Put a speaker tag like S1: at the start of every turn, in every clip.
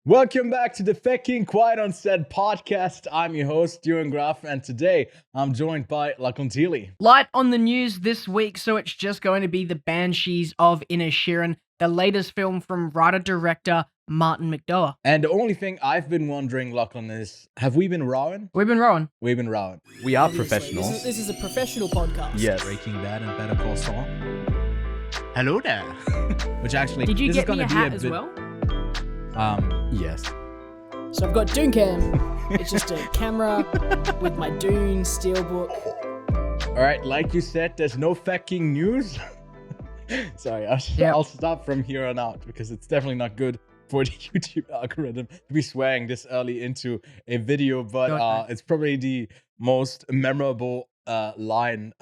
S1: Welcome back to the Fucking Quiet on Set podcast. I'm your host, Ewan Graff, and today I'm joined by Lachlan.
S2: Light on the news this week, so it's just going to be the Banshees of Inisherin, the latest film from writer-director Martin McDonagh.
S1: And the only thing I've been wondering, Lachlan, is have we been rowing?
S2: We've been rowing.
S1: We've been rowing.
S3: We are
S4: Obviously,
S3: professionals.
S4: This is a professional podcast.
S1: Yes.
S3: Breaking Bad and Better Call Saul. Hello there.
S1: Which actually,
S2: Did you
S1: this
S2: get
S1: is gonna
S2: me a
S1: be
S2: hat
S1: a
S2: as
S1: bit,
S2: well?
S3: Yes.
S4: So I've got Dooncam. It's just a camera with my Dune steelbook.
S1: All right, like you said, there's no fucking news. Sorry, I'll stop from here on out because it's definitely not good for the YouTube algorithm to be swearing this early into a video, but it's probably the most memorable line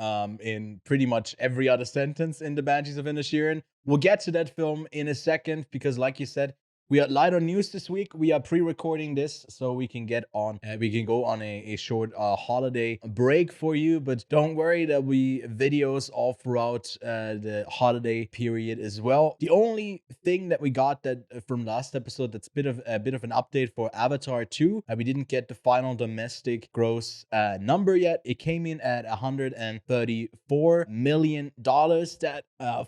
S1: in pretty much every other sentence in the Banshees of Inisherin. We'll get to that film in a second because, like you said, we are light on news this week. We are pre-recording this so we can get on. We can go on a short holiday break for you, but don't worry, there'll be videos all throughout the holiday period as well. The only thing that we got that from last episode that's a bit of an update for Avatar 2. We didn't get the final domestic gross number yet. It came in at $134 million. That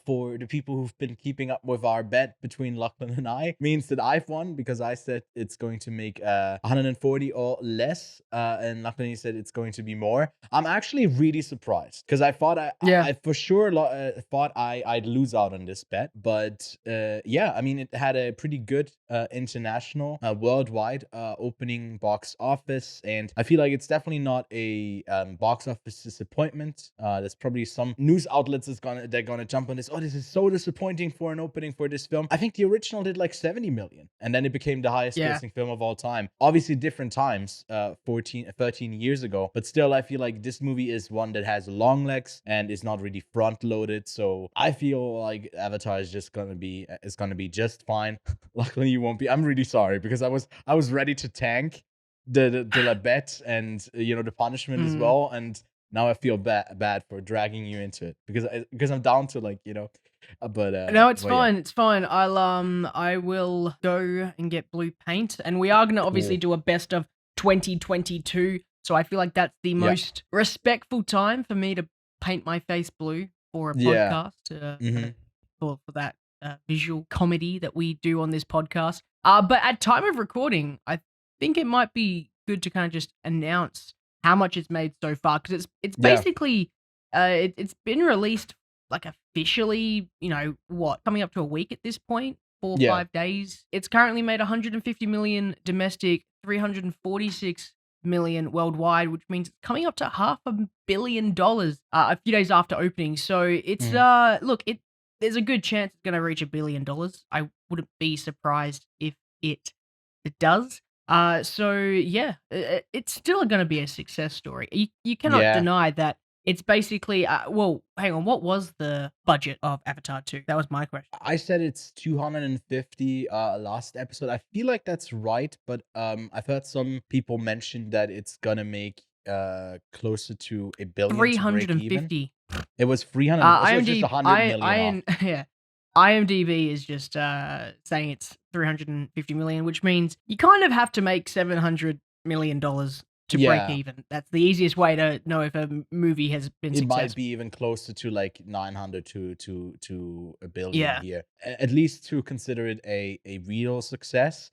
S1: for the people who've been keeping up with our bet between Lachlan and I means that I've won because I said it's going to make 140 or less, and Lachlan said it's going to be more. I'm actually really surprised because I thought I for sure thought I'd lose out on this bet, but yeah, I mean it had a pretty good international, worldwide opening box office, and I feel like it's definitely not a box office disappointment. There's probably some news outlets they're gonna jump on this. Oh, this is so disappointing for an opening for this film. I think the original did like 70 million, and then it became the highest grossing film of all time. Obviously different times, 13 years ago, but still I feel like this movie is one that has long legs and is not really front loaded, so I feel like Avatar is just gonna be just fine. Luckily you won't be. I'm really sorry because I was ready to tank the bet and the punishment as well, and now I feel bad for dragging you into it because I'm down to but
S2: no, it's fine.
S1: Yeah.
S2: It's fine. I will go and get blue paint, and we are gonna obviously do a best of 2022. So I feel like that's the most respectful time for me to paint my face blue for a podcast, for that visual comedy that we do on this podcast. But at time of recording, I think it might be good to kind of just announce how much it's made so far, because it's basically it's been released like officially, coming up to a week at this point, 4 or 5 days. It's currently made 150 million domestic, 346 million worldwide, which means it's coming up to $500 million a few days after opening. So it's there's a good chance it's going to reach $1 billion. I wouldn't be surprised if it does. So yeah, it's still going to be a success story. You cannot deny that. It's basically, well, hang on, what was the budget of Avatar 2? That was my question.
S1: I said it's 250 last episode. I feel like that's right, but I've heard some people mention that it's gonna make closer to $1 billion.
S2: 350.
S1: It was 300. So just 100 million off.
S2: IMDb is just saying it's 350 million, which means you kind of have to make $700 million to break even. That's the easiest way to know if a movie has been successful.
S1: It might be even closer to like 900 to $1 billion here. At least to consider it a real success.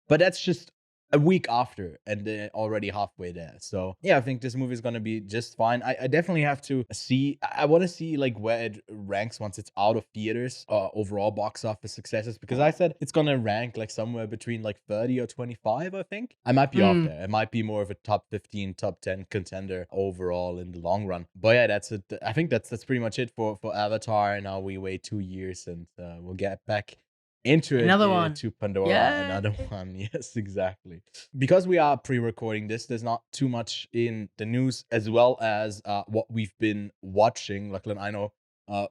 S1: But that's just a week after, and they're already halfway there. So yeah, I think this movie is gonna be just fine. I definitely have to see. I want to see like where it ranks once it's out of theaters, overall box office successes, because I said it's gonna rank like somewhere between like 30 or 25. I think I might be off there. It might be more of a top 15, top 10 contender overall in the long run. But yeah, that's it. I think that's pretty much it for Avatar. Now we wait 2 years, and we'll get back into
S2: another one
S1: to Pandora. Another one. Yes, exactly. Because we are pre-recording this, there's not too much in the news, as well as what we've been watching. Lachlan, I know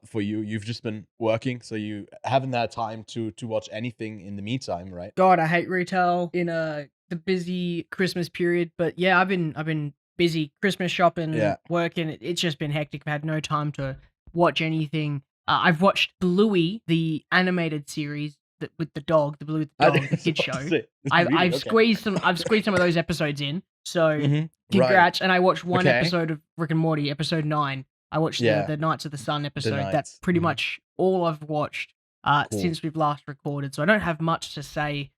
S1: for you've just been working, so you haven't had time to watch anything in the meantime, right?
S2: God, I hate retail in the busy Christmas period, but yeah, I've been busy Christmas shopping, working. It's just been hectic. I've had no time to watch anything. I've watched Bluey, the animated series, with the dog, the blue with the dog, the kid show. I've squeezed some of those episodes in. So congrats! Right. And I watched one episode of Rick and Morty, episode 9. I watched the Knights of the Sun episode. That's pretty much all I've watched since we've last recorded. So I don't have much to say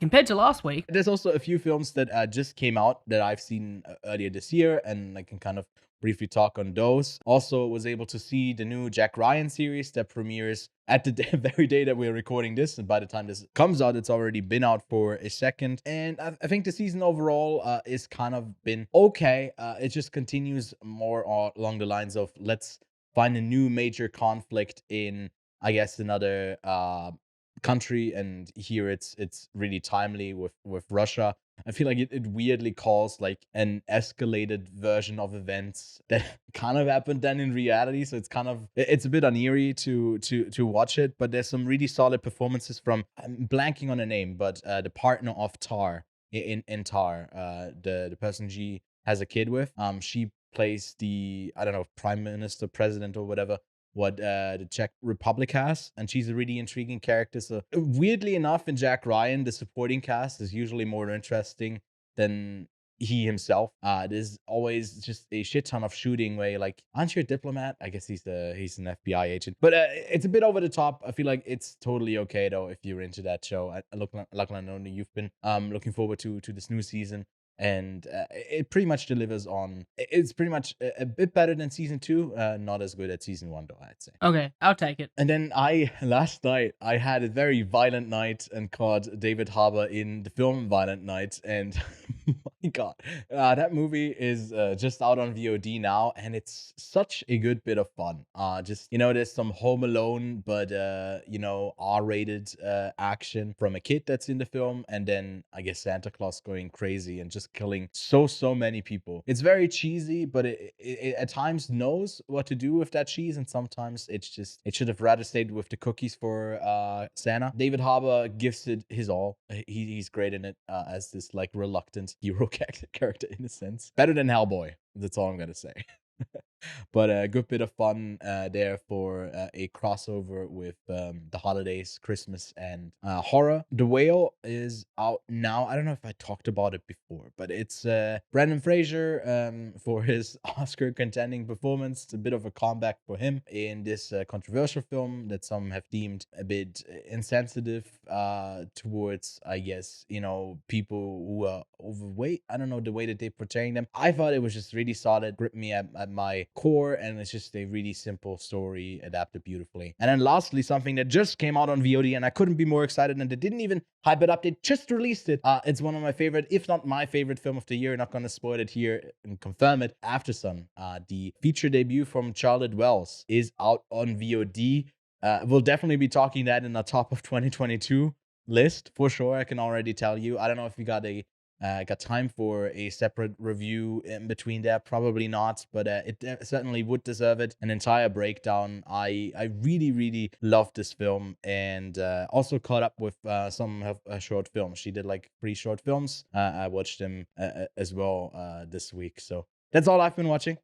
S2: compared to last week.
S1: There's also a few films that just came out that I've seen earlier this year, and I can kind of briefly talk on those. Also was able to see the new Jack Ryan series that premieres at the very day that we're recording this, and by the time this comes out, it's already been out for a second. And I think the season overall is kind of been okay. It just continues more along the lines of let's find a new major conflict in, I guess, another country, and here it's really timely with Russia. I feel like it weirdly calls like an escalated version of events that kind of happened then in reality. So it's a bit uneery to watch it, but there's some really solid performances from, I'm blanking on the name, but the partner of Tar in Tar, the person she has a kid with. She plays the, I don't know, prime minister, president, or whatever, what the Czech Republic has, and she's a really intriguing character. So weirdly enough, in Jack Ryan, the supporting cast is usually more interesting than he himself. There's always just a shit ton of shooting where you're like, aren't you a diplomat? I guess he's an FBI agent, but it's a bit over the top. I feel like it's totally okay though if you're into that show. Lachlan, I know you've been looking forward to this new season. And it pretty much delivers on. It's pretty much a bit better than season 2. Not as good as season 1, though, I'd say.
S2: Okay, I'll take it.
S1: And then last night, I had a very violent night and caught David Harbour in the film Violent Night. And my God, that movie is just out on VOD now, and it's such a good bit of fun. Just, there's some Home Alone, but, R-rated action from a kid that's in the film. And then, I guess, Santa Claus going crazy and just killing so many people. It's very cheesy, but it at times knows what to do with that cheese, and sometimes it should have rather stayed with the cookies for Santa. David Harbour gives it his all. He's great in it as this like reluctant hero character in a sense. Better than Hellboy. That's all I'm gonna say. But a good bit of fun there for a crossover with the holidays, Christmas, and horror. The Whale is out now. I don't know if I talked about it before, but it's Brendan Fraser for his Oscar contending performance. It's a bit of a comeback for him in this controversial film that some have deemed a bit insensitive towards, I guess, people who are overweight. I don't know, the way that they're portraying them. I thought it was just really solid, gripped me at my core, and it's just a really simple story adapted beautifully. And then lastly, something that just came out on VOD, and I couldn't be more excited, and they didn't even hype it up, they just released it. It's one of my favorite, if not my favorite film of the year. Not gonna spoil it here and confirm it. Aftersun, the feature debut from Charlotte Wells, is out on VOD. We'll definitely be talking that in the top of 2022 list for sure. I can already tell you. I don't know if we got time for a separate review in between there. Probably not, but it certainly would deserve it. An entire breakdown. I really, really loved this film, and also caught up with some of her short films. She did like 3 short films. I watched them as well this week. So that's all I've been watching.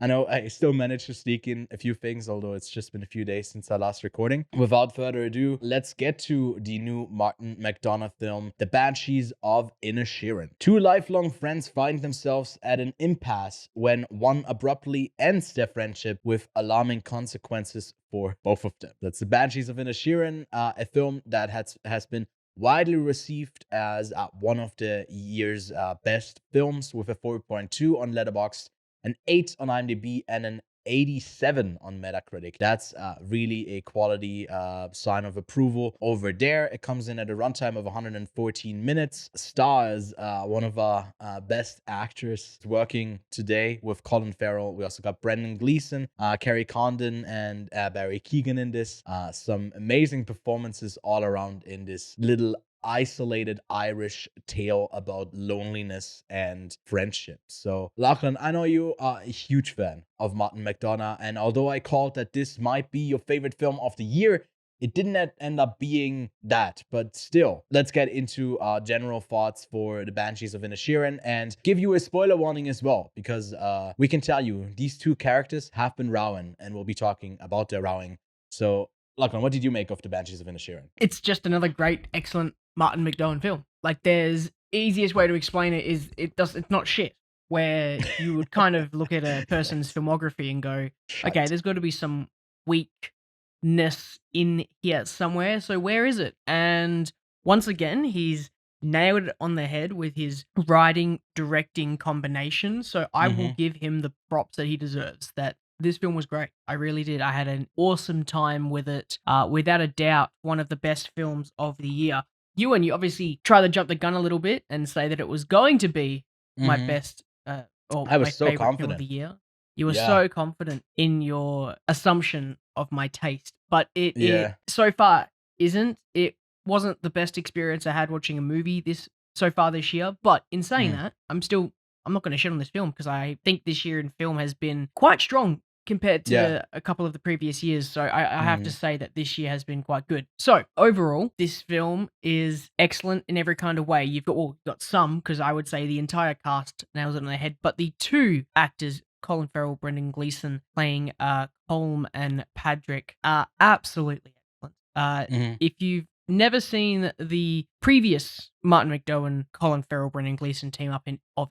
S1: I know I still managed to sneak in a few things, although it's just been a few days since our last recording. Without further ado, let's get to the new Martin McDonagh film, The Banshees of Inisherin. 2 lifelong friends find themselves at an impasse when one abruptly ends their friendship with alarming consequences for both of them. That's The Banshees of Inisherin, a film that has been widely received as one of the year's best films, with a 4.2 on Letterboxd, an 8 on IMDb, and an 87 on Metacritic. That's really a quality sign of approval over there. It comes in at a runtime of 114 minutes. Stars one of our best actors working today with Colin Farrell. We also got Brendan Gleeson, Kerry Condon, and Barry Keoghan in this. Some amazing performances all around in this little isolated Irish tale about loneliness and friendship. So, Lachlan, I know you are a huge fan of Martin McDonagh, and although I called that this might be your favorite film of the year, it didn't end up being that. But still, let's get into our general thoughts for The Banshees of Inisherin and give you a spoiler warning as well, because we can tell you these 2 characters have been rowing, and we'll be talking about their rowing. So Lachlan, what did you make of the Banshees of Inisherin?
S2: It's just another great, excellent Martin McDonagh film. Like, there's easiest way to explain it is it's not shit. Where you would kind of look at a person's filmography and go, okay, there's got to be some weakness in here somewhere. So where is it? And once again, he's nailed it on the head with his writing, directing combination. So I will give him the props that he deserves. That this film was great. I really did. I had an awesome time with it. Without a doubt, one of the best films of the year. Ewan, you obviously try to jump the gun a little bit and say that it was going to be my best or
S1: I was
S2: my
S1: so
S2: favorite
S1: confident.
S2: film of the year. You were so confident in your assumption of my taste, but it so far isn't. It wasn't the best experience I had watching a movie this year. But in saying that, I'm not going to shit on this film because I think this year in film has been quite strong compared to a couple of the previous years. So I have to say that this year has been quite good. So overall, this film is excellent in every kind of way. You've got some, because I would say the entire cast nails it on the head, but the two actors, Colin Farrell, Brendan Gleeson, playing Colm and Patrick, are absolutely excellent. If you've never seen the previous Martin McDonagh, Colin Farrell, Brendan Gleeson team up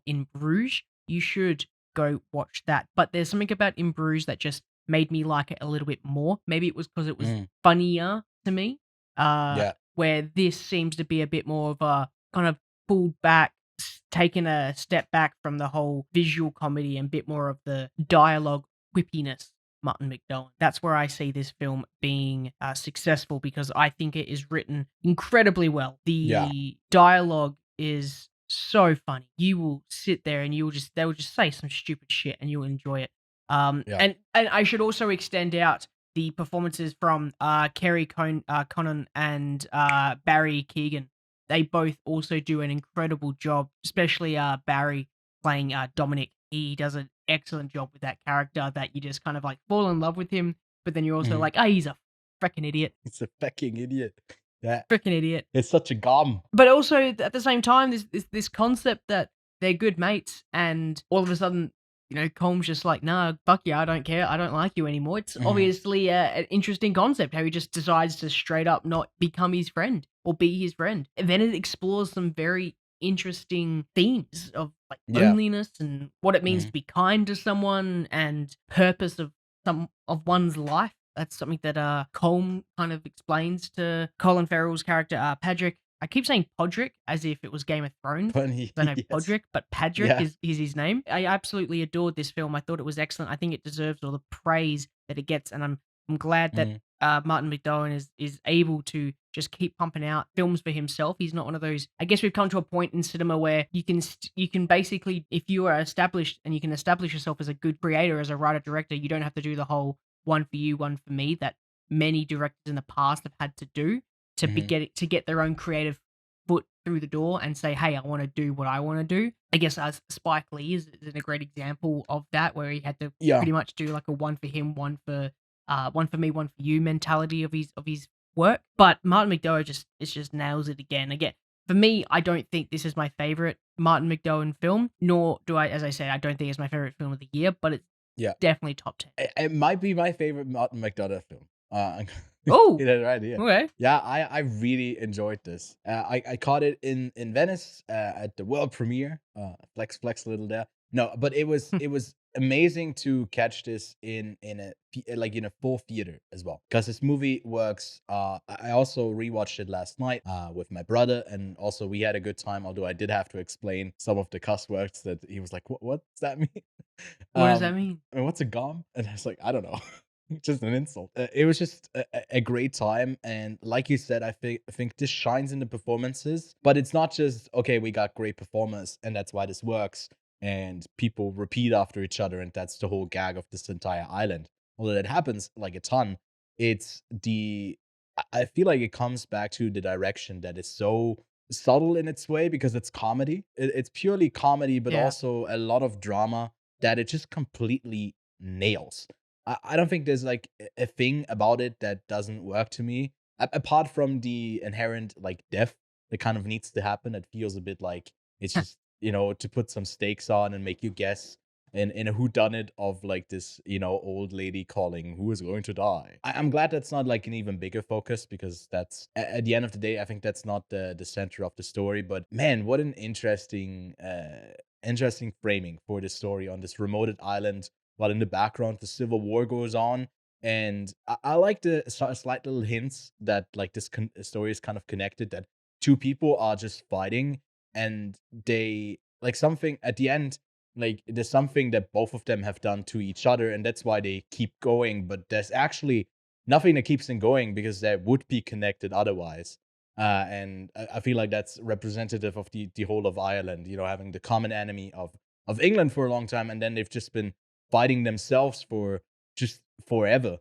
S2: in Bruges, you should go watch that. But there's something about In Bruges that just made me like it a little bit more. Maybe it was because it was funnier to me. Where this seems to be a bit more of a kind of pulled back, taken a step back from the whole visual comedy and a bit more of the dialogue whippiness Martin McDonagh. That's where I see this film being successful, because I think it is written incredibly well. The dialogue is so funny. You will sit there and they will just say some stupid shit and you'll enjoy it. And I should also extend out the performances from Kerry Connon and Barry Keoghan. They both also do an incredible job, especially Barry playing Dominic. He does an excellent job with that character that you just kind of like fall in love with him, but then you're also like, he's a freaking idiot.
S1: It's a fucking idiot. Yeah.
S2: Freaking idiot.
S1: It's such a gum.
S2: But also at the same time, this concept that they're good mates, and all of a sudden, Colm's just like, nah, fuck you, I don't care, I don't like you anymore. It's obviously an interesting concept, how he just decides to straight up not become his friend or be his friend. And then it explores some very interesting themes of like loneliness and what it means to be kind to someone and purpose of one's life. That's something that Colm kind of explains to Colin Farrell's character, Patrick. I keep saying Podrick as if it was Game of Thrones. I know Podrick, but Patrick is his name. I absolutely adored this film. I thought it was excellent. I think it deserves all the praise that it gets, and I'm glad that Martin McDonagh is able to just keep pumping out films for himself. He's not one of those. I guess we've come to a point in cinema where you can basically, if you are established and you can establish yourself as a good creator, as a writer director, you don't have to do the whole one for you, one for me that many directors in the past have had to do to get their own creative foot through the door and say, hey, I want to do what I want to do. I guess Spike Lee is a great example of that, where he had to pretty much do like a one for him, one for me, one for you mentality of his work. But Martin McDonagh just nails it again. Again, for me, I don't think this is my favorite Martin McDonagh film, nor do I, as I said, I don't think it's my favorite film of the year, but it's definitely top 10.
S1: It might be my favorite Martin McDonagh film.
S2: Oh,
S1: right here.
S2: Okay.
S1: Yeah, I really enjoyed this. I caught it in Venice at the world premiere. Flex a little there. No, but it was amazing to catch this in a full theater as well, because this movie works. I also rewatched it last night with my brother, and also we had a good time. Although I did have to explain some of the cuss words that he was like, "What does that mean?
S2: What does that mean?
S1: I mean, what's a gum?" And I was like, "I don't know." Just an insult. It was just a great time, and like you said, I think this shines in the performances. But it's not just okay, we got great performers, and that's why this works, and people repeat after each other, and that's the whole gag of this entire island. Although that happens like a ton, I feel like it comes back to the direction that is so subtle in its way, because it's comedy. It's purely comedy, but also a lot of drama that it just completely nails. I don't think there's like a thing about it that doesn't work to me, apart from the inherent like death that kind of needs to happen. It feels a bit like it's just to put some stakes on and make you guess in a whodunit of like this, old lady calling who is going to die. I'm glad that's not like an even bigger focus, because that's at the end of the day, I think that's not the center of the story. But man, what an interesting framing for the story on this remote island, while in the background the civil war goes on. And I like the slight little hints that like this story is kind of connected, that two people are just fighting, and they like something at the end, like there's something that both of them have done to each other, and that's why they keep going. But there's actually nothing that keeps them going, because they would be connected otherwise. And I feel like that's representative of the whole of Ireland, having the common enemy of England for a long time, and then they've just been fighting themselves for just forever.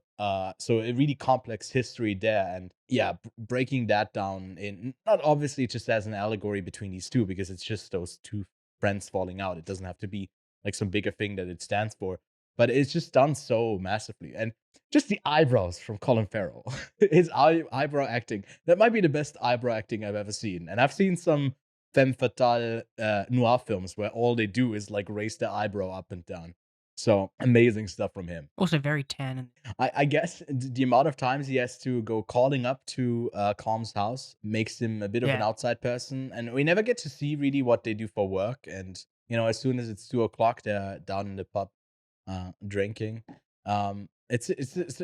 S1: So a really complex history there, and yeah, breaking that down in not obviously just as an allegory between these two, because it's just those two friends falling out. It doesn't have to be like some bigger thing that it stands for, but it's just done so massively. And just the eyebrows from Colin Farrell, his eyebrow acting, that might be the best eyebrow acting I've ever seen. And I've seen some femme fatale noir films where all they do is like raise their eyebrow up and down. So amazing stuff from him.
S2: Also very tan.
S1: I guess the amount of times he has to go calling up to Calm's house makes him a bit of an outside person, and we never get to see really what they do for work. And as soon as it's 2 o'clock, they're down in the pub drinking. It's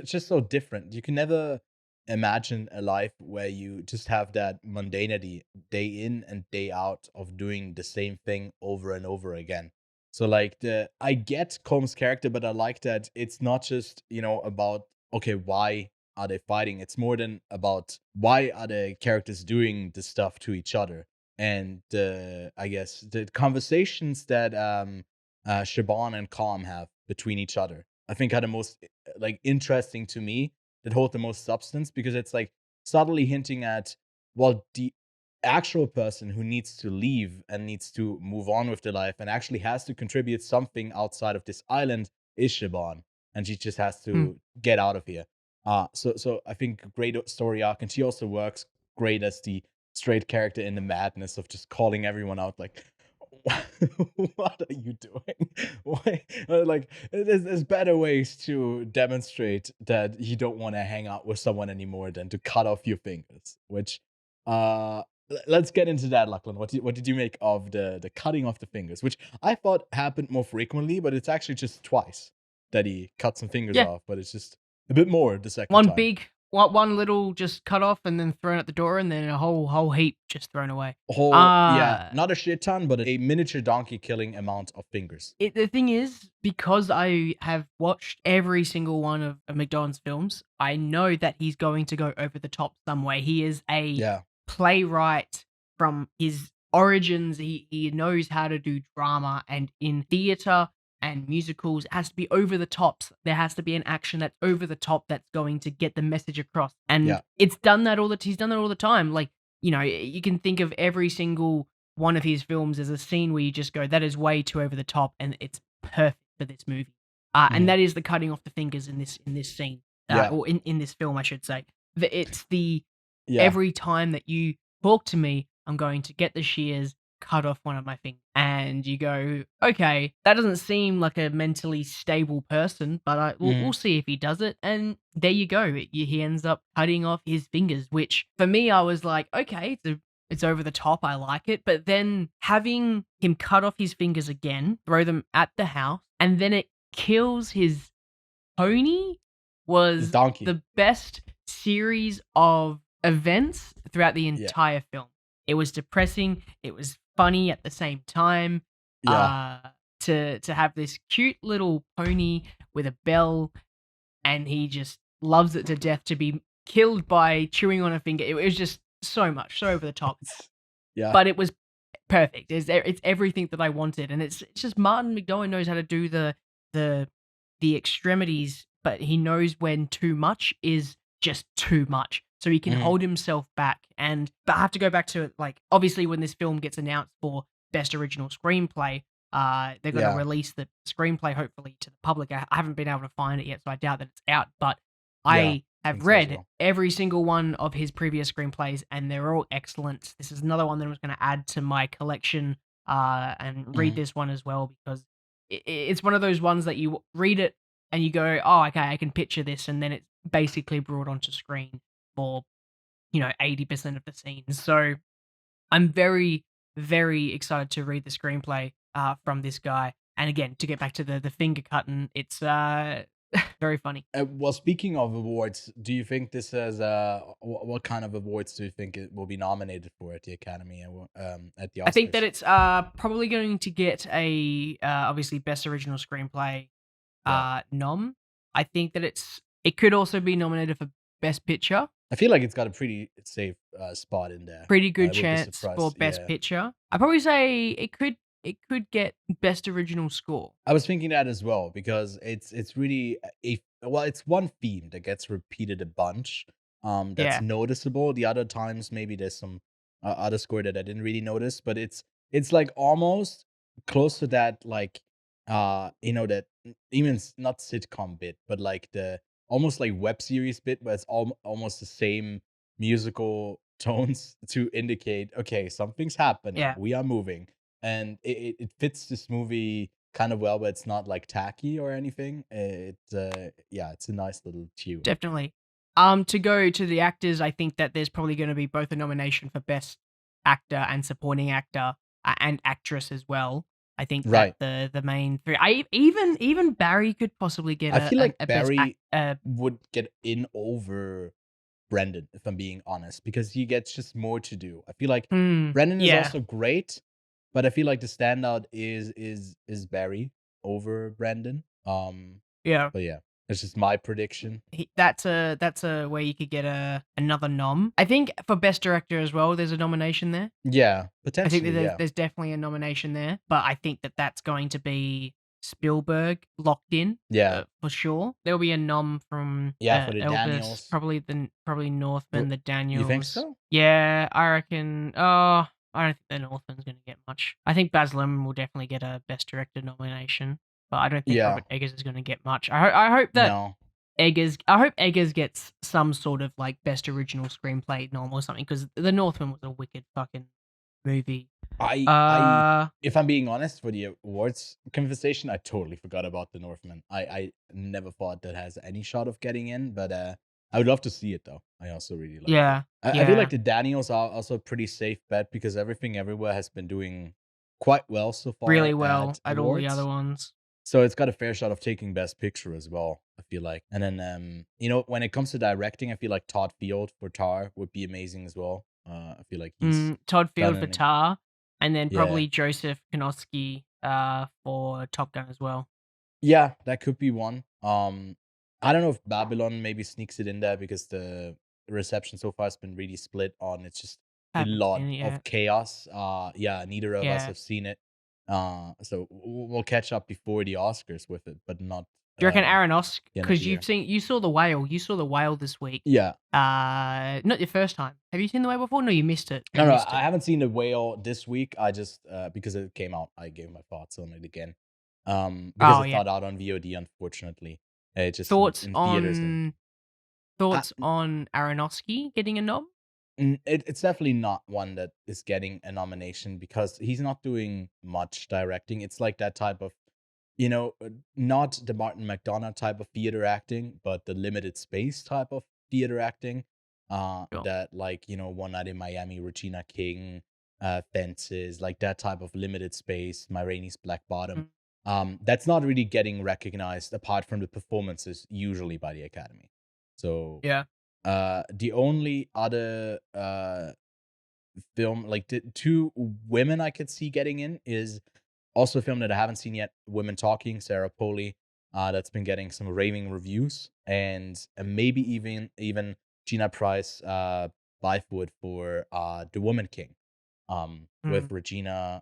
S1: just so different. You can never imagine a life where you just have that mundanity day in and day out of doing the same thing over and over again. So like I get Combs' character, but I like that it's not just, about, okay, why are they fighting? It's more than about why are the characters doing the stuff to each other. And I guess the conversations that Siobhan and Calm have between each other, I think are the most like interesting to me, that hold the most substance, because it's like subtly hinting at, well, the actual person who needs to leave and needs to move on with their life and actually has to contribute something outside of this island is Siobhan, and she just has to get out of here. So I think great story arc, and she also works great as the straight character in the madness of just calling everyone out, like, what are you doing? Why? Like, there's better ways to demonstrate that you don't want to hang out with someone anymore than to cut off your fingers. Which, let's get into that, Lachlan. What did you make of the cutting off the fingers? Which I thought happened more frequently, but it's actually just twice that he cut some fingers off. But it's just a bit more the second time.
S2: One little just cut off and then thrown at the door, and then a whole heap just thrown away.
S1: Not a shit ton, but a miniature donkey killing amount of fingers.
S2: The thing is, because I have watched every single one of McDonagh's films, I know that he's going to go over the top some way. He is a playwright from his origins. He knows how to do drama, and in theater and musicals, it has to be over the top. There has to be an action that's over the top that's going to get the message across. And he's done that all the time. Like, you can think of every single one of his films as a scene where you just go, that is way too over the top, and it's perfect for this movie. And that is the cutting off the fingers in this scene, or in this film, I should say. It's every time that you talk to me, I'm going to get the shears, cut off one of my fingers. And you go, okay, that doesn't seem like a mentally stable person, but we'll see if he does it. And there you go. He ends up cutting off his fingers, which for me, I was like, okay, it's over the top. I like it. But then having him cut off his fingers again, throw them at the house, and then it kills his pony was the best series of events throughout the entire film. It was depressing. It was funny at the same time. To have this cute little pony with a bell, and he just loves it to death to be killed by chewing on a finger. It was just so over the top. But it was perfect. It's everything that I wanted, and it's just Martin McDonagh knows how to do the extremities, but he knows when too much is just too much. So he can hold himself back. But I have to go back to, like, obviously when this film gets announced for Best Original Screenplay, they're going to release the screenplay, hopefully, to the public. I haven't been able to find it yet, so I doubt that it's out. But I have read every single one of his previous screenplays, and they're all excellent. This is another one that I was going to add to my collection and read this one as well, because it's one of those ones that you read it and you go, oh, okay, I can picture this, and then it's basically brought onto screen for 80% of the scenes. So I'm very, very excited to read the screenplay from this guy. And again, to get back to the finger cutting, it's very funny.
S1: Well, speaking of awards, do you think this is what kind of awards do you think it will be nominated for at the Academy and at the Oscars?
S2: I think that it's probably going to get a obviously Best Original Screenplay nom. I think that it could also be nominated for Best Picture.
S1: I feel like it's got a pretty safe spot in there.
S2: Pretty good chance for Best Picture. I'd probably say it could get Best Original Score.
S1: I was thinking that as well because it's really it's one theme that gets repeated a bunch. That's noticeable. The other times maybe there's some other score that I didn't really notice, but it's like almost close to that that even not sitcom bit, but like the almost like web series bit where it's almost the same musical tones to indicate, okay, something's happening.
S2: Yeah.
S1: We are moving. And it fits this movie kind of well, but it's not like tacky or anything. It's a nice little tune.
S2: Definitely. To go to the actors, I think that there's probably going to be both a nomination for Best Actor and Supporting Actor and Actress as well. I think that the main three. Even Barry could possibly get.
S1: I feel like Barry would get in over Brendan, if I'm being honest, because he gets just more to do. I feel like Brendan is also great, but I feel like the standout is Barry over Brendan. But yeah, it's just my prediction.
S2: That's a way you could get another nom. I think for Best Director as well, there's a nomination there.
S1: Yeah, potentially.
S2: I think there's definitely a nomination there, but I think that that's going to be Spielberg locked in.
S1: Yeah,
S2: for sure. There'll be a nom from
S1: for the
S2: Elvis,
S1: Daniels.
S2: Probably Northman, the Daniels.
S1: You think so?
S2: Yeah, I reckon. I don't think the Northman's going to get much. I think Baz Luhrmann will definitely get a Best Director nomination, but I don't think Robert Eggers is going to get much. I hope that Eggers gets some sort of like Best Original Screenplay nom or something, because the Northman was a wicked fucking movie.
S1: If I'm being honest, for the awards conversation, I totally forgot about the Northman. I never thought that has any shot of getting in, but I would love to see it though. I also really like it. I feel like the Daniels are also a pretty safe bet because Everything Everywhere has been doing quite well so far.
S2: Really well at all the other ones.
S1: So it's got a fair shot of taking Best Picture as well, I feel like. And then when it comes to directing, I feel like Todd Field for Tar would be amazing as well. I feel like he's
S2: Todd Field for Tar, and then probably Joseph Konosky for Top Gun as well.
S1: Yeah, that could be one. I don't know if Babylon maybe sneaks it in there because the reception so far has been really split on. It's just a lot of chaos. Neither of us have seen it. So we'll catch up before the Oscars with it, but not.
S2: Do you reckon Aronofsky? Because you saw The Whale. You saw The Whale this week.
S1: Yeah.
S2: Not your first time. Have you seen The Whale before? No, you missed it.
S1: No, I haven't seen The Whale this week. I just because it came out, I gave my thoughts on it again. Because it's not out on VOD, unfortunately. Just
S2: thoughts
S1: in
S2: on Aronofsky getting a nom?
S1: It's definitely not one that is getting a nomination because he's not doing much directing. It's like that type of, not the Martin McDonagh type of theater acting, but the limited space type of theater acting. That One Night in Miami, Regina King, Fences, like that type of limited space, Ma Rainey's Black Bottom. That's not really getting recognized apart from the performances usually by the Academy. So the only other film, like the two women I could see getting in, is also a film that I haven't seen yet, Women Talking, Sarah Polley, that's been getting some raving reviews, and maybe even Gina Price Bythewood for The Woman King, with Regina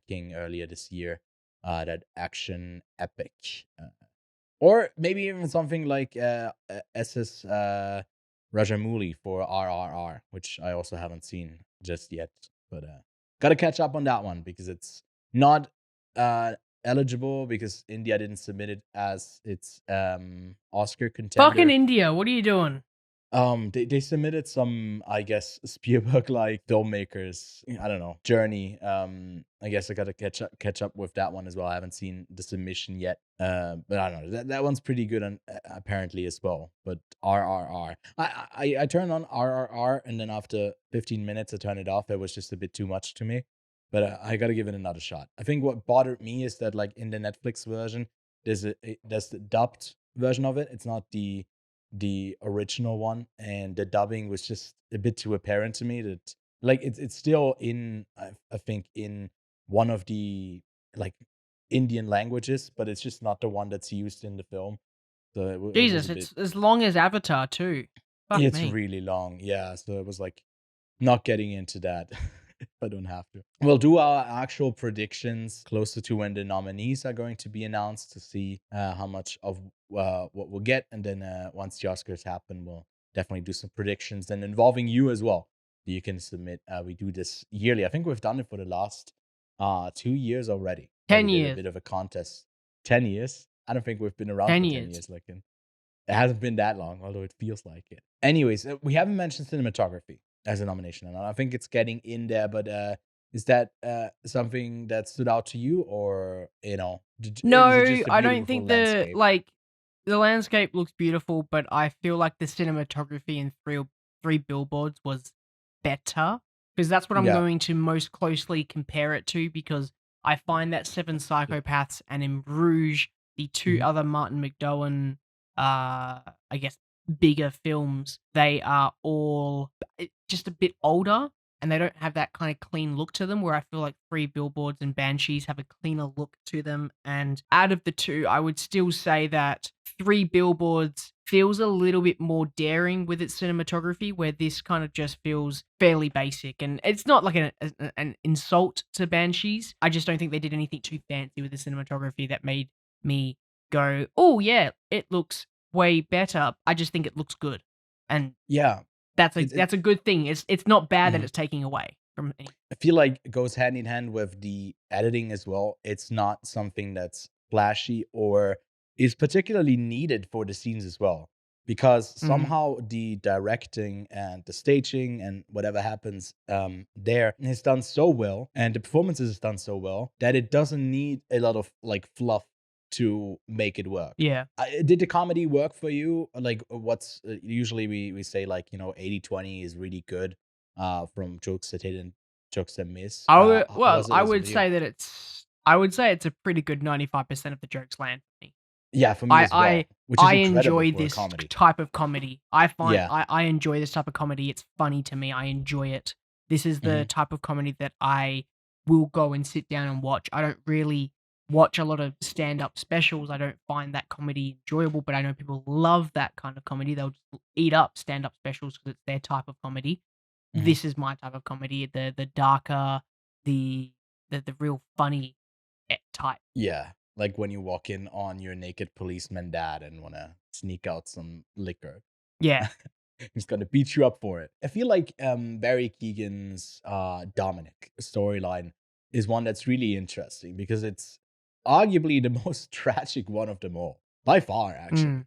S1: King earlier this year, that action epic. Or maybe even something like SS Rajamouli for RRR, which I also haven't seen just yet. But gotta catch up on that one because it's not eligible because India didn't submit it as its Oscar contender.
S2: Fucking India, what are you doing?
S1: They submitted some, I guess, Spielberg like filmmakers. I don't know, journey. I guess I gotta catch up with that one as well. I haven't seen the submission yet. But I don't know. That one's pretty good on apparently as well. But RRR. I turned on RRR and then after 15 minutes I turned it off. It was just a bit too much to me. But I gotta give it another shot. I think what bothered me is that like in the Netflix version, there's the dubbed version of it. It's not the original one, and the dubbing was just a bit too apparent to me that like it's still in I think in one of the like Indian languages, but it's just not the one that's used in the film. So it was
S2: Jesus,
S1: a bit.
S2: it's as long as Avatar too. Fuck
S1: It's
S2: me.
S1: really long, yeah. So it was like not getting into that if I don't have to. We'll do our actual predictions closer to when the nominees are going to be announced to see how much of what we'll get. And then once the Oscars happen, we'll definitely do some predictions and involving you as well. You can submit. We do this yearly. I think we've done it for the last 2 years already.
S2: 10
S1: We did a
S2: years.
S1: bit of a contest. 10 years? I don't think we've been around
S2: 10
S1: for 10
S2: years.
S1: years. Like it hasn't been that long, although it feels like it. Anyways, we haven't mentioned cinematography as a nomination, and I think it's getting in there. But is that something that stood out to you, or is it
S2: No,
S1: just a
S2: I don't
S1: beautiful
S2: think
S1: landscape?
S2: the landscape looks beautiful, but I feel like the cinematography in three billboards was better because that's what I'm
S1: Yeah.
S2: going to most closely compare it to because I find that Seven Psychopaths and in Bruges, the two
S1: Mhm.
S2: other Martin McDonagh, I guess bigger films, they are all just a bit older and they don't have that kind of clean look to them where I feel like Three Billboards and Banshees have a cleaner look to them. And out of the two, I would still say that Three Billboards feels a little bit more daring with its cinematography, where this kind of just feels fairly basic. And it's not like an insult to Banshees. I just don't think they did anything too fancy with the cinematography that made me go, oh yeah, it looks way better. I just think it looks good. And
S1: Yeah.
S2: that's
S1: It's
S2: a good thing. It's not bad that
S1: mhm.
S2: it's taking away from any.
S1: I feel like it goes hand in hand with the editing as well. It's not something that's flashy or is particularly needed for the scenes as well. Because
S2: Mhm.
S1: somehow the directing and the staging and whatever happens there is done so well, and the performances is done so well that it doesn't need a lot of like fluff to make it work.
S2: Yeah.
S1: Did the comedy work for you? Like, what's usually we say like 80/20 is really good from jokes that hit and jokes that miss. How was it
S2: I
S1: also
S2: would
S1: with you?
S2: say that I would say it's a pretty good 95% of the jokes land for me.
S1: Yeah, for me
S2: I
S1: as
S2: I
S1: well, which is
S2: I
S1: incredible
S2: enjoy
S1: for a
S2: this
S1: comedy.
S2: type of comedy. I find
S1: Yeah.
S2: I enjoy this type of comedy. It's funny to me. I enjoy it. This is the
S1: Hmm.
S2: type of comedy that I will go and sit down and watch. I don't really watch a lot of stand-up specials. I don't find that comedy enjoyable, but I know people love that kind of comedy. They'll just eat up stand-up specials because it's their type of comedy.
S1: Hmm.
S2: This is my type of comedy. The darker, the the real funny type.
S1: Yeah. Like when you walk in on your naked policeman dad and want to sneak out some liquor.
S2: Yeah.
S1: He's gonna beat you up for it. I feel like Barry Keegan's Dominic storyline is one that's really interesting because it's arguably the most tragic one of them all. By far,
S2: Mm,
S1: actually.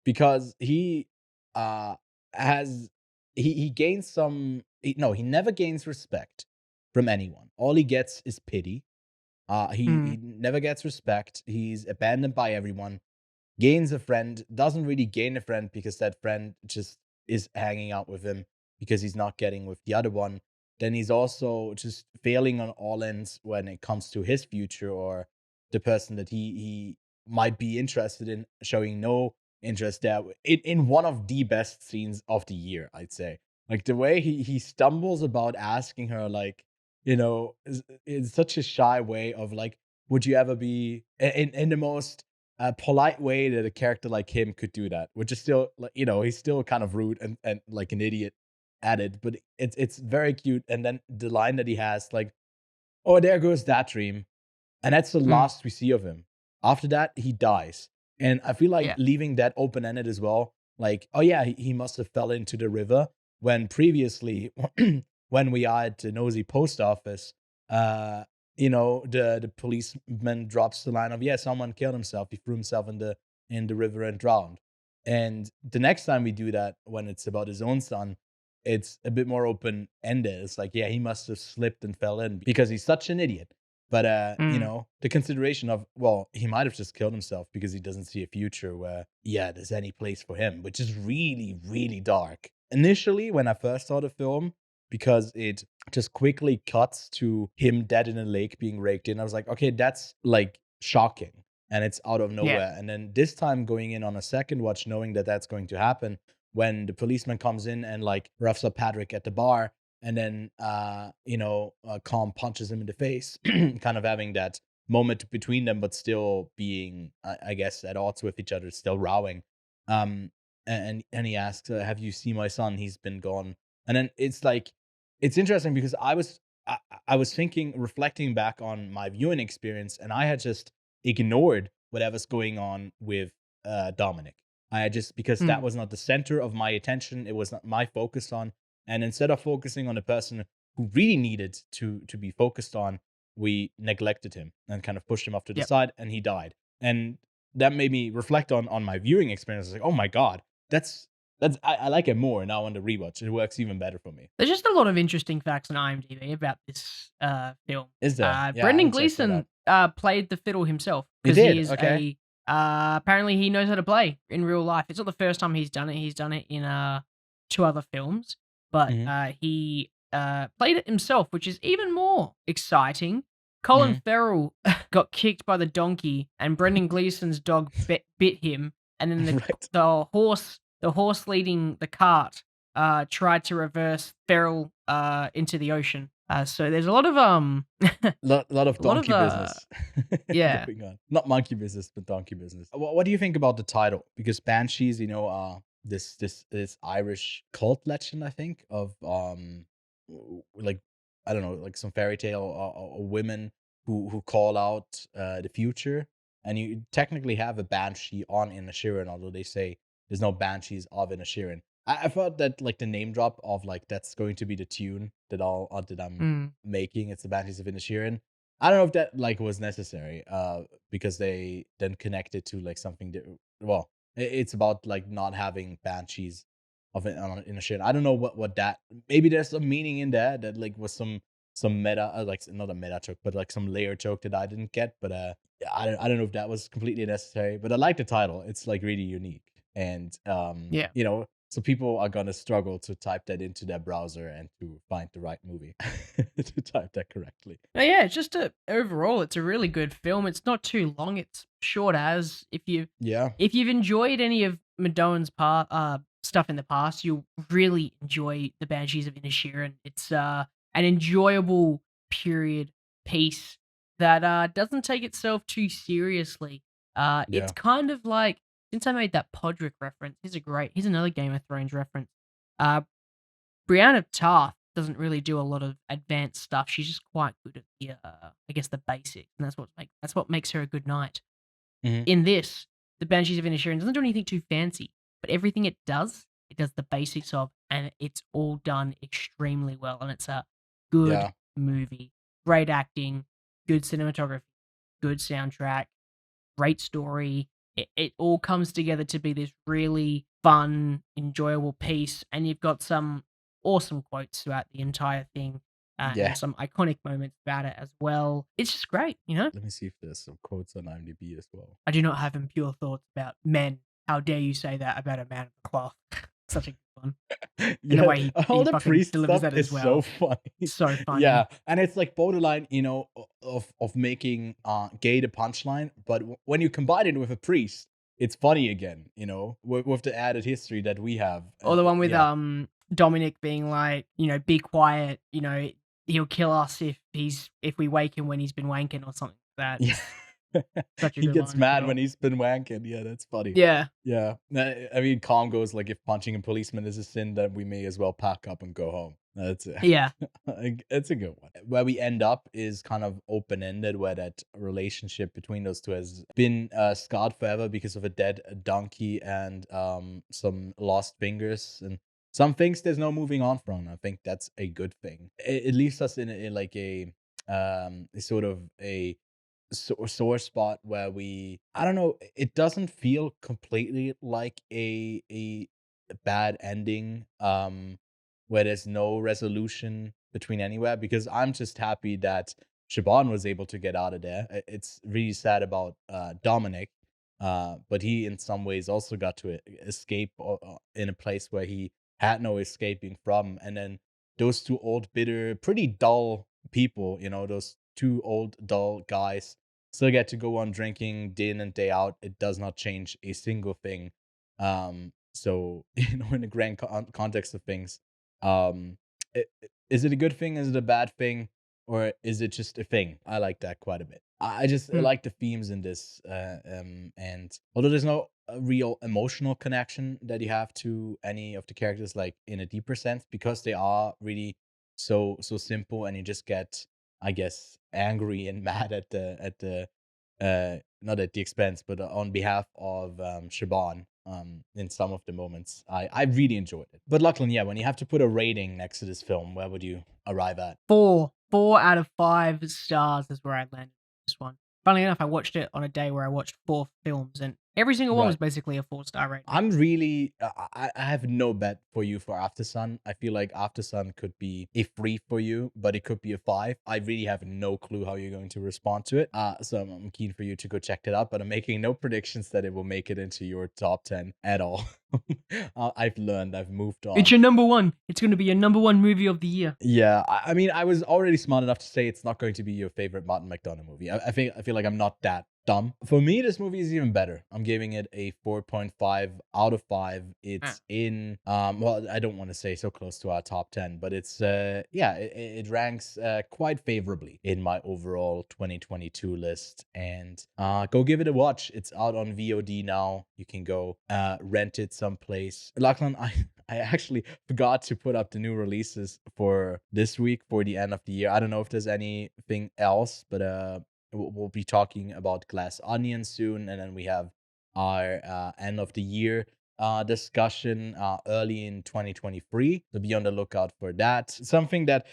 S1: Because he uh has he gains no, he never gains respect from anyone. All he gets is pity. He
S2: mm,
S1: never gets respect. He's abandoned by everyone, gains a friend, doesn't really gain a friend because that friend just is hanging out with him because he's not getting with the other one. Then he's also just failing on all ends when it comes to his future or the person that he might be interested in, showing no interest there. In one of the best scenes of the year, I'd say. Like the way he stumbles about asking her, like, in such a shy way of like, would you ever be in the most a polite way that a character like him could do that, which is still like, he's still kind of rude and like an idiot at it, but it's very cute. And then the line that he has, like, "Oh, there goes that dream," and that's the
S2: mm.
S1: last we see of him. After that, he dies, and I feel like
S2: Yeah.
S1: leaving that open ended as well. Like, oh yeah, he must have fell into the river when previously, when we are at the nosy post office, uh, the policeman drops the line of, yeah, someone killed himself. He threw himself in the river and drowned. And the next time we do that, when it's about his own son, it's a bit more open ended. It's like, yeah, he must have slipped and fell in because he's such an idiot. But
S2: Mm.
S1: the consideration of, well, he might have just killed himself because he doesn't see a future where, yeah, there's any place for him, which is really, really dark. Initially, when I first saw the film, because it just quickly cuts to him dead in a lake being raked in, I was like, okay, that's like shocking and it's out of
S2: Yeah.
S1: nowhere. And then this time going in on a second watch, knowing that that's going to happen, when the policeman comes in and like roughs up Patrick at the bar, and then Calm punches him in the face, kind of having that moment between them, but still being, I guess, at odds with each other, still rowing. And he asks, "Have you seen my son? He's been gone." And then it's like, it's interesting because I was thinking, reflecting back on my viewing experience, and I had just ignored whatever's going on with Dominic. I had just, because that
S2: Mm.
S1: was not the center of my attention, it was not my focus on, and instead of focusing on the person who really needed to be focused on, we neglected him and kind of pushed him off to the
S2: Yep.
S1: side, and he died. And that made me reflect on my viewing experience. I was like, oh my god, I like it more now on the rewatch. It works even better for me.
S2: There's just a lot of interesting facts on IMDb about this film.
S1: Is there? Yeah, I
S2: Brendan
S1: haven't checked that out.
S2: Gleeson played the fiddle himself
S1: He
S2: because he
S1: did.
S2: is
S1: Okay.
S2: apparently he knows how to play in real life. It's not the first time he's done it. He's done it in 2 other films, but
S1: Hmm.
S2: he played it himself, which is even more exciting.
S1: Hmm.
S2: Colin Farrell got kicked by the donkey, and Brendan Gleeson's dog bit him, and then
S1: Right.
S2: the horse leading the cart tried to reverse Farrell into the ocean. So there's a lot of
S1: Lot of
S2: a lot of
S1: donkey business
S2: yeah.
S1: going on. Not monkey business, but donkey business. What do you think about the title? Because Banshees, this Irish cult legend, I think, of like, I don't know, like some fairy tale women who call out the future, and you technically have a banshee on Inisherin, although they say there's no banshees of Inisherin. I thought that like the name drop of like that's going to be the tune that I'm
S2: Mm.
S1: making. It's the Banshees of Inisherin. I don't know if that like was necessary, because they then connected to like something that, well, it's about like not having banshees of it on Inisherin. I don't know what that, maybe there's some meaning in that like was some meta, like not a meta joke, but like some layer joke that I didn't get. But yeah, I don't know if that was completely necessary. But I like the title. It's like really unique, and
S2: Yeah.
S1: so people are gonna struggle to type that into their browser and to find the right movie to type that correctly.
S2: No, yeah, it's just overall, it's a really good film. It's not too long. It's short as
S1: Yeah.
S2: if you've enjoyed any of McDonagh's stuff in the past, you'll really enjoy the Banshees of Inisherin. It's an enjoyable period piece that doesn't take itself too seriously. It's
S1: Yeah.
S2: kind of like, since I made that Podrick reference, here's another Game of Thrones reference. Uh, Brienne of Tarth doesn't really do a lot of advanced stuff. She's just quite good at the, I guess, the basics, and that's what makes her a good knight.
S1: Hmm.
S2: In this, the Banshees of Inisherin doesn't do anything too fancy, but everything it does the basics of, and it's all done extremely well. And it's a good
S1: Yeah.
S2: movie, great acting, good cinematography, good soundtrack, great story. It all comes together to be this really fun, enjoyable piece, and you've got some awesome quotes throughout the entire thing,
S1: Yeah.
S2: and some iconic moments about it as well. It's just great, you know?
S1: Let me see if there's some quotes on IMDb as well.
S2: I do not have impure thoughts about men. How dare you say that about a man of the cloth? Such a good one. And the way he
S1: All the
S2: fucking
S1: priest
S2: delivers
S1: stuff
S2: that as
S1: is so
S2: well.
S1: funny.
S2: So funny.
S1: Yeah, and it's like borderline, of making gay the punchline, but when you combine it with a priest, it's funny again. With the added history that we have.
S2: Or the one with
S1: Yeah.
S2: Dominic being like, be quiet, he'll kill us if we wake him when he's been wanking or something like that.
S1: Yeah.
S2: Such a
S1: He
S2: good
S1: gets
S2: line as
S1: mad
S2: well.
S1: when he's been wanking. Yeah, that's funny.
S2: Yeah.
S1: Yeah. I mean, Calm goes like, if punching a policeman is a sin, then we may as well pack up and go home. That's it.
S2: Yeah.
S1: It's a good one. Where we end up is kind of open ended, where that relationship between those two has been scarred forever because of a dead donkey and some lost fingers and some things there's no moving on from. I think that's a good thing. It leaves us in like a sort of a sore spot where I don't know, it doesn't feel completely like a bad ending, where there's no resolution between anywhere, because I'm just happy that Siobhan was able to get out of there. It's really sad about Dominic, but he in some ways also got to escape in a place where he had no escaping from. And then those two old, bitter, pretty dull people, those two old, dull guys still get to go on drinking day in and day out. It does not change a single thing. So, in the grand context of things, um, is it a good thing? Is it a bad thing? Or is it just a thing? I like that quite a bit. I just
S2: Hmm.
S1: like the themes in this. And although there's no real emotional connection that you have to any of the characters, like in a deeper sense, because they are really so simple, and you just get, I guess, angry and mad at the not at the expense, but on behalf of Siobhan, in some of the moments. I really enjoyed it. But Lachlan, yeah, when you have to put a rating next to this film, where would you arrive at?
S2: 4 out of 5 stars is where I landed with this one. Funnily enough, I watched it on a day where I watched 4 films, and every single one was
S1: Right.
S2: basically a 4-star rating.
S1: I'm really, I have no bet for you for Aftersun. I feel like Aftersun could be a 3 for you, but it could be a 5. I really have no clue how you're going to respond to it. So I'm keen for you to go check it out, but I'm making no predictions that it will make it into your top 10 at all. I've learned, I've moved on.
S2: It's your number one. It's going to be your number one movie of the year.
S1: Yeah, I mean, I was already smart enough to say it's not going to be your favorite Martin McDonagh movie. I feel like I'm not that dumb. For me, this movie is even better. I'm giving it a 4.5 out of 5. It's in well, I don't want to say so close to our top 10, but it's yeah, it ranks quite favorably in my overall 2022 list. And go give it a watch. It's out on VOD now. You can go rent it someplace. Lachlan, I actually forgot to put up the new releases for this week for the end of the year. I don't know if there's anything else, but we'll be talking about Glass Onion soon, and then we have our end of the year discussion early in 2023. So be on the lookout for that. Something that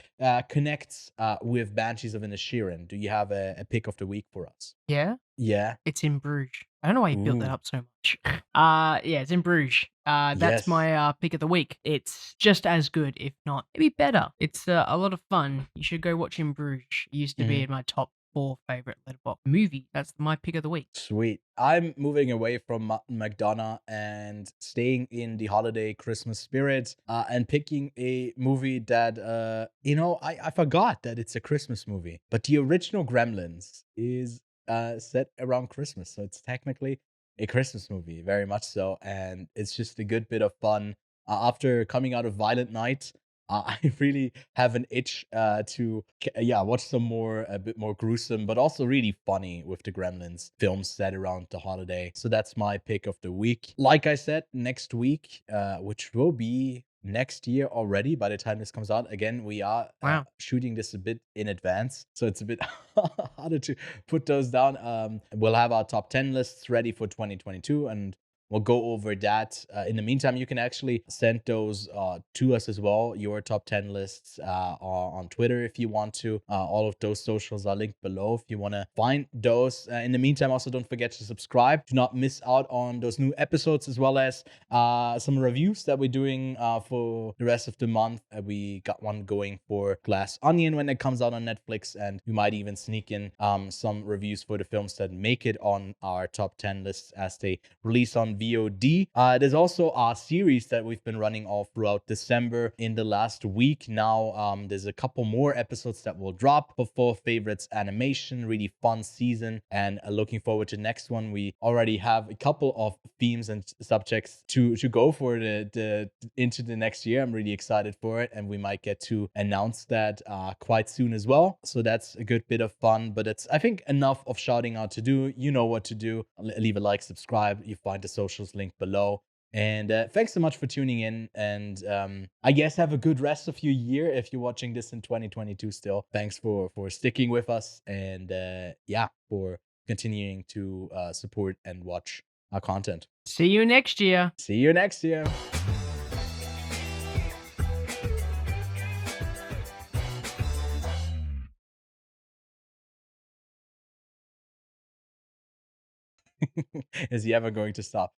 S1: connects with Banshees of Inisherin. Do you have a pick of the week for us?
S2: Yeah?
S1: Yeah.
S2: It's in Bruges. I don't know why you built that
S1: Ooh.
S2: up so much. Yeah, it's in Bruges. That's
S1: Yes.
S2: my pick of the week. It's just as good, if not maybe better. It's a lot of fun. You should go watch In Bruges. It used to be in my top 4 favorite Letterboxd movie. That's my pick of the week.
S1: Sweet. I'm moving away from Martin McDonagh and staying in the holiday Christmas spirit, and picking a movie that, I forgot that it's a Christmas movie, but the original Gremlins is set around Christmas. So it's technically a Christmas movie, very much so. And it's just a good bit of fun. After coming out of Violent Night, I really have an itch to watch some more, a bit more gruesome, but also really funny with the Gremlins films set around the holiday. So that's my pick of the week. Like I said, next week, which will be next year already by the time this comes out. Again, we are
S2: Wow.
S1: shooting this a bit in advance, so it's a bit harder to put those down. We'll have our top 10 lists ready for 2022, and we'll go over that. In the meantime, you can actually send those to us as well, your top 10 lists on Twitter if you want to. All of those socials are linked below if you want to find those. In the meantime, also don't forget to subscribe. Do not miss out on those new episodes, as well as some reviews that we're doing for the rest of the month. We got one going for Glass Onion when it comes out on Netflix, and we might even sneak in some reviews for the films that make it on our top 10 lists as they release on VOD. There's also our series that we've been running all throughout December. In the last week now, there's a couple more episodes that will drop for favorites animation. Really fun season, and looking forward to next one. We already have a couple of themes and subjects to go for the into the next year. I'm really excited for it, and we might get to announce that quite soon as well. So that's a good bit of fun, but it's, I think, enough of shouting out to do. You know what to do. Leave a like, subscribe. You find the socials linked below. And thanks so much for tuning in. And I guess have a good rest of your year if you're watching this in 2022 still. Thanks for sticking with us, and for continuing to support and watch our content.
S2: See you next year.
S1: See you next year. Is he ever going to stop?